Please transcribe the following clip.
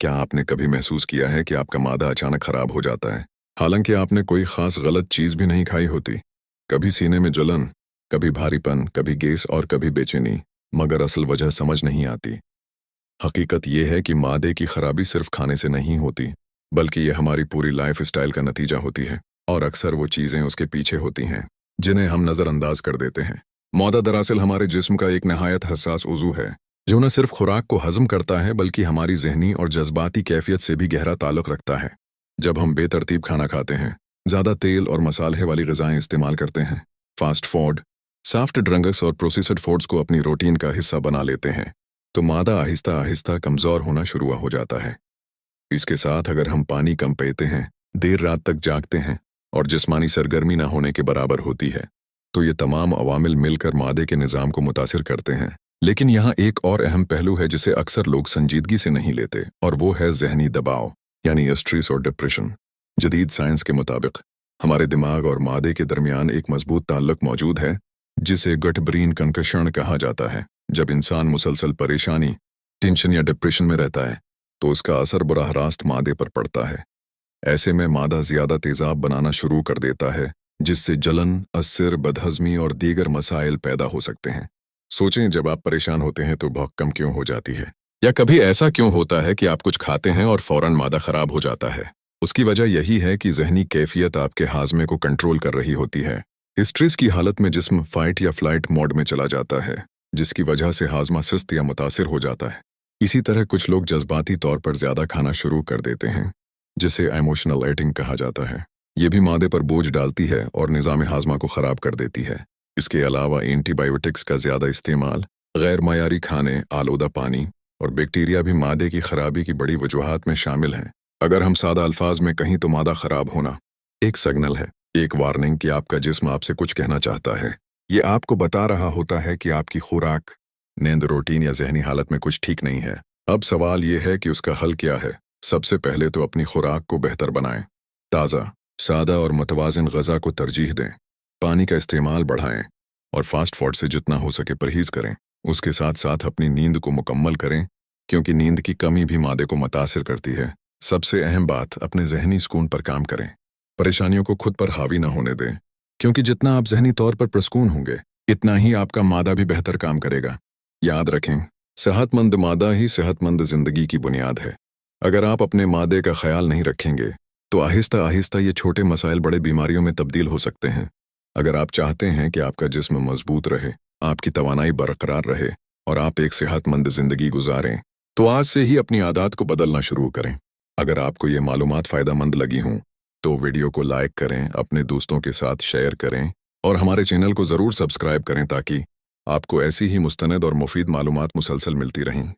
क्या आपने कभी महसूस किया है कि आपका मादा अचानक खराब हो जाता है, हालांकि आपने कोई खास गलत चीज भी नहीं खाई होती? कभी सीने में जलन, कभी भारीपन, कभी गैस और कभी बेचैनी, मगर असल वजह समझ नहीं आती। हकीकत यह है कि मादे की खराबी सिर्फ खाने से नहीं होती, बल्कि यह हमारी पूरी लाइफ स्टाइल का नतीजा होती है, और अक्सर वो चीजें उसके पीछे होती हैं जिन्हें हम नज़रअंदाज कर देते हैं। मादा दरअसल हमारे जिस्म का एक नहायत हसास उज़ू है, जो न सिर्फ खुराक को हजम करता है बल्कि हमारी जहनी और जज्बाती कैफियत से भी गहरा ताल्लुक रखता है। जब हम बेतरतीब खाना खाते हैं, ज़्यादा तेल और मसाले वाली ग़िज़ाएं इस्तेमाल करते हैं, फास्ट फूड, सॉफ्ट ड्रिंक्स और प्रोसेस्ड फूड्स को अपनी रूटीन का हिस्सा बना लेते हैं, तो मादा आहिस्ता आहिस्ता कमज़ोर होना शुरू हो जाता है। इसके साथ अगर हम पानी कम पीते हैं, देर रात तक जागते हैं और जिस्मानी सरगर्मी न होने के बराबर होती है, तो ये तमाम अवामिल मिलकर मादे के निज़ाम को मुतासिर करते हैं। लेकिन यहाँ एक और अहम पहलू है जिसे अक्सर लोग संजीदगी से नहीं लेते, और वो है ज़हनी दबाव, यानी स्ट्रेस और डिप्रेशन। जदीद साइंस के मुताबिक हमारे दिमाग और मादे के दरमियान एक मजबूत ताल्लुक मौजूद है, जिसे गट ब्रेन कंकशन कहा जाता है। जब इंसान मुसलसल परेशानी, टेंशन या डिप्रेशन में रहता है, तो उसका असर बुराह रास्त मादे पर पड़ता है। ऐसे में मादा ज़्यादा तेज़ाब बनाना शुरू कर देता है, जिससे जलन, अस्सिर, बदहज़मी और दीगर मसाइल पैदा हो सकते हैं। सोचें, जब आप परेशान होते हैं तो भूख कम क्यों हो जाती है? या कभी ऐसा क्यों होता है कि आप कुछ खाते हैं और फौरन मादा खराब हो जाता है? उसकी वजह यही है कि ज़हनी कैफियत आपके हाज़मे को कंट्रोल कर रही होती है। स्ट्रेस की हालत में जिस्म फाइट या फ्लाइट मोड में चला जाता है, जिसकी वजह से हाज़मा सुस्त या मुतासिर हो जाता है। इसी तरह कुछ लोग जज्बाती तौर पर ज़्यादा खाना शुरू कर देते हैं, जिसे इमोशनल ईटिंग कहा जाता है। ये भी मादे पर बोझ डालती है और निज़ाम हाज़मा को ख़राब कर देती है। इसके अलावा एंटीबायोटिक्स का ज़्यादा इस्तेमाल, गैर मायारी खाने, आलूदा पानी और बैक्टीरिया भी मादे की खराबी की बड़ी वजूहात में शामिल हैं। अगर हम सादा अल्फाज में कहीं तो मादा खराब होना एक सिग्नल है, एक वार्निंग कि आपका जिस्म आपसे कुछ कहना चाहता है। ये आपको बता रहा होता है कि आपकी खुराक, नींद, रूटीन या जहनी हालत में कुछ ठीक नहीं है। अब सवाल ये है कि उसका हल क्या है। सबसे पहले तो अपनी खुराक को बेहतर बनाएं। ताज़ा, सादा और मुतवाज़िन ग़िज़ा को तरजीह दें। पानी का इस्तेमाल बढ़ाएं और फास्ट फूड से जितना हो सके परहेज़ करें। उसके साथ साथ अपनी नींद को मुकम्मल करें, क्योंकि नींद की कमी भी मादे को मुतासिर करती है। सबसे अहम बात, अपने ज़हनी सुकून पर काम करें। परेशानियों को खुद पर हावी न होने दें, क्योंकि जितना आप ज़हनी तौर पर पुरस्कून होंगे, इतना ही आपका मादा भी बेहतर काम करेगा। याद रखें, सेहतमंद मादा ही सेहतमंद ज़िंदगी की बुनियाद है। अगर आप अपने मादे का ख्याल नहीं रखेंगे, तो आहिस्ता आहिस्ता ये छोटे मसाइल बड़े बीमारियों में तब्दील हो सकते हैं। अगर आप चाहते हैं कि आपका जिस्म मजबूत रहे, आपकी तवानाई बरकरार रहे और आप एक सेहतमंद ज़िंदगी गुजारें, तो आज से ही अपनी आदत को बदलना शुरू करें। अगर आपको ये मालूमात फ़ायदेमंद लगी हों, तो वीडियो को लाइक करें, अपने दोस्तों के साथ शेयर करें और हमारे चैनल को ज़रूर सब्सक्राइब करें, ताकि आपको ऐसी ही मुस्तनद और मुफीद मालूमात मुसलसल मिलती रहें।